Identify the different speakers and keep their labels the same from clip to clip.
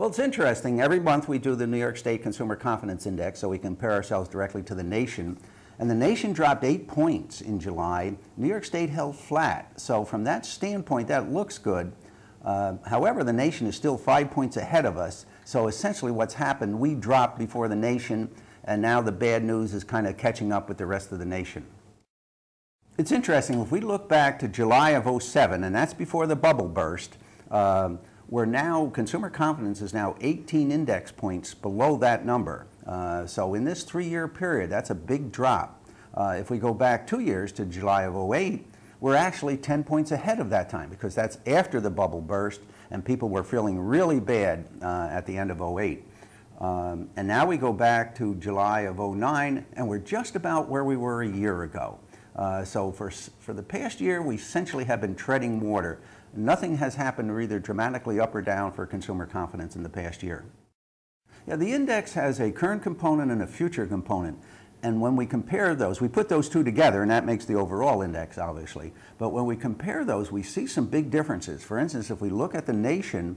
Speaker 1: Well, it's interesting. Every month we do the New York State Consumer Confidence Index, so we compare ourselves directly to the nation. And the nation dropped 8 points in July. New York State held flat. So from that standpoint, that looks good. However, the nation is still 5 points ahead of us. So essentially what's happened, we dropped before the nation, and now the bad news is kind of catching up with the rest of the nation. It's interesting, if we look back to July of '07, and that's before the bubble burst, consumer confidence is now 18 index points below that number. So in this 3-year period, that's a big drop. If we go back 2 years to July of '08, we're actually 10 points ahead of that time, because that's after the bubble burst and people were feeling really bad at the end of '08. And now we go back to July of '09 and we're just about where we were a year ago. So for the past year, we essentially have been treading water. Nothing has happened either dramatically up or down for consumer confidence in the past year. Yeah, the index has a current component and a future component. And when we compare those, we put those two together, and that makes the overall index, obviously. But when we compare those, we see some big differences. For instance, if we look at the nation,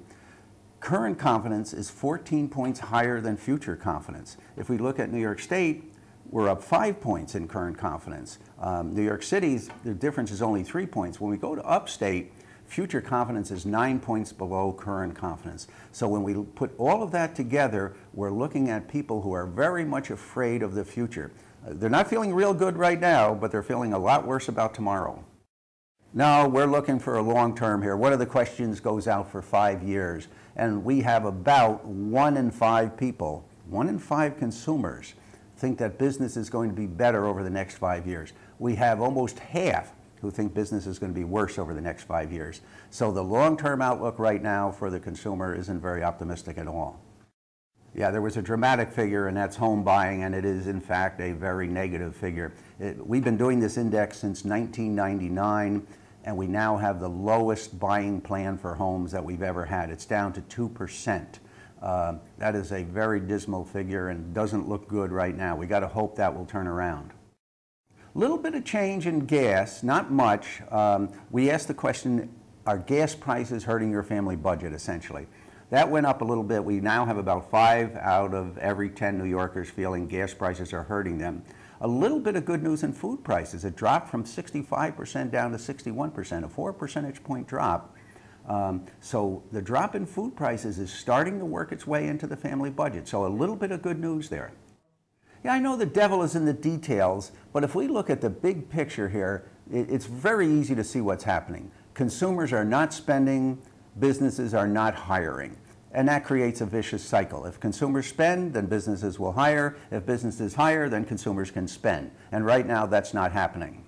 Speaker 1: current confidence is 14 points higher than future confidence. If we look at New York State, we're up 5 points in current confidence. New York City's, the difference is only 3 points. When we go to Upstate, future confidence is 9 points below current confidence. So when we put all of that together, we're looking at people who are very much afraid of the future. They're not feeling real good right now, but they're feeling a lot worse about tomorrow. No, we're looking for a long term here. One of the questions goes out for 5 years, and we have about 1 in 5 people, 1 in 5 consumers, think that business is going to be better over the next 5 years. We have almost half who think business is going to be worse over the next 5 years. So the long-term outlook right now for the consumer isn't very optimistic at all. Yeah, there was a dramatic figure, and that's home buying, and it is in fact a very negative figure. We've been doing this index since 1999, and we now have the lowest buying plan for homes that we've ever had. It's down to 2%. That is a very dismal figure and doesn't look good right now. We got to hope that will turn around. A little bit of change in gas, not much. We asked the question, are gas prices hurting your family budget, essentially? That went up a little bit. We now have about 5 out of every 10 New Yorkers feeling gas prices are hurting them. A little bit of good news in food prices. It dropped from 65% down to 61%, a 4 percentage point drop. So the drop in food prices is starting to work its way into the family budget. So a little bit of good news there. Yeah, I know the devil is in the details, but if we look at the big picture here, it's very easy to see what's happening. Consumers are not spending, businesses are not hiring, and that creates a vicious cycle. If consumers spend, then businesses will hire. If businesses hire, then consumers can spend. And right now, that's not happening.